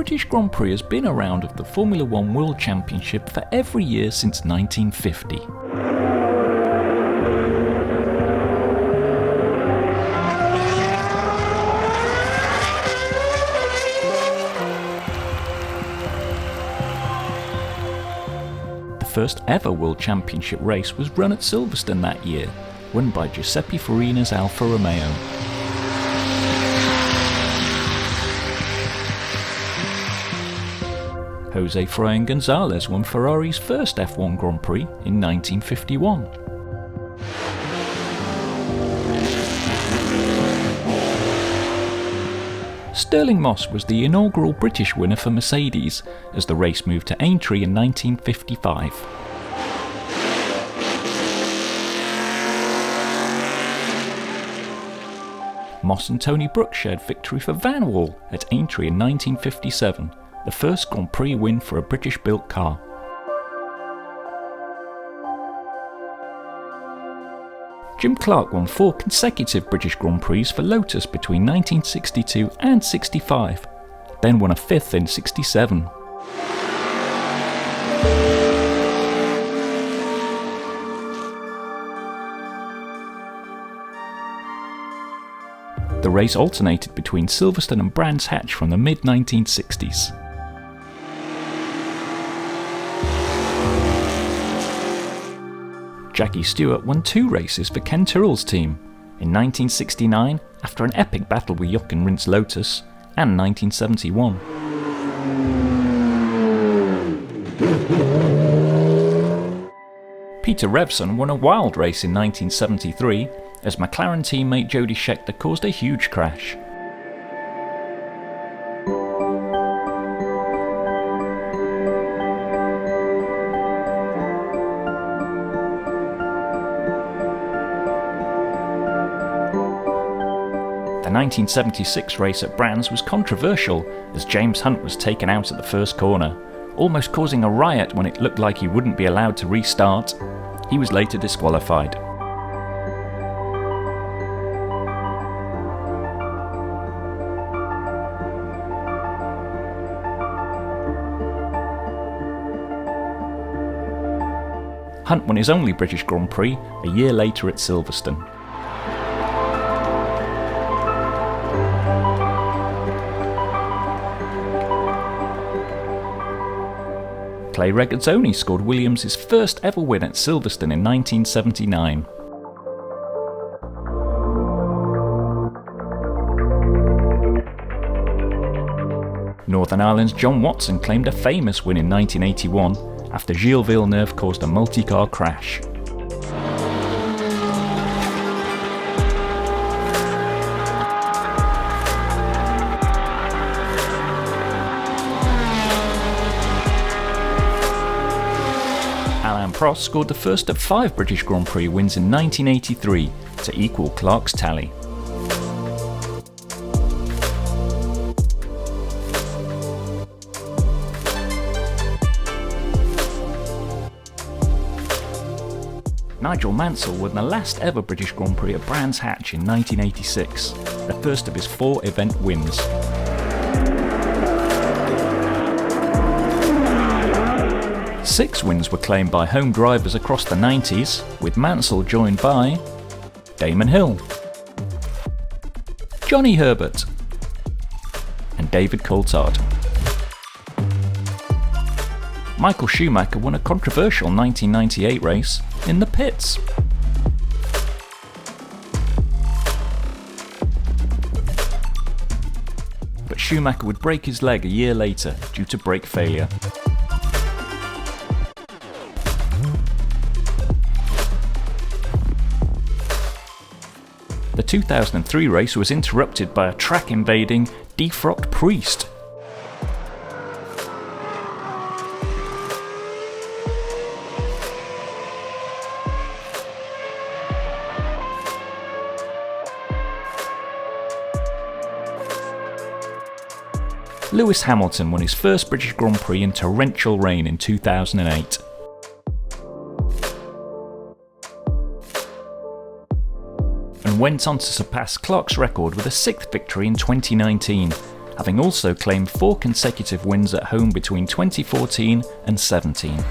British Grand Prix has been a round of the Formula One World Championship for every year since 1950. The first ever World Championship race was run at Silverstone that year, won by Giuseppe Farina's Alfa Romeo. Jose Froyen Gonzalez won Ferrari's first F1 Grand Prix in 1951. Stirling Moss was the inaugural British winner for Mercedes as the race moved to Aintree in 1955. Moss and Tony Brooks shared victory for Vanwall at Aintree in 1957. The first Grand Prix win for a British-built car. Jim Clark won 4 consecutive British Grand Prix for Lotus between 1962 and 65, then won a 5th in 67. The race alternated between Silverstone and Brands Hatch from the mid-1960s. Jackie Stewart won 2 races for Ken Tyrrell's team, in 1969 after an epic battle with Jochen Rindt Lotus, and 1971. Peter Revson won a wild race in 1973 as McLaren teammate Jody Scheckter caused a huge crash. The 1976 race at Brands was controversial as James Hunt was taken out at the first corner, almost causing a riot when it looked like he wouldn't be allowed to restart. He was later disqualified. Hunt won his only British Grand Prix a year later at Silverstone. Clay Regazzoni scored Williams' first ever win at Silverstone in 1979. Northern Ireland's John Watson claimed a famous win in 1981 after Gilles Villeneuve caused a multi-car crash. Alain Prost scored the first of 5 British Grand Prix wins in 1983 to equal Clark's tally. Nigel Mansell won the last ever British Grand Prix at Brands Hatch in 1986, the first of his 4 event wins. Six wins were claimed by home drivers across the 90s, with Mansell joined by Damon Hill, Johnny Herbert, and David Coulthard. Michael Schumacher won a controversial 1998 race in the pits. But Schumacher would break his leg a year later due to brake failure. The 2003 race was interrupted by a track-invading, defrocked Priest. Lewis Hamilton won his first British Grand Prix in torrential rain in 2008. And went on to surpass Clark's record with a 6th victory in 2019, having also claimed 4 consecutive wins at home between 2014 and 17.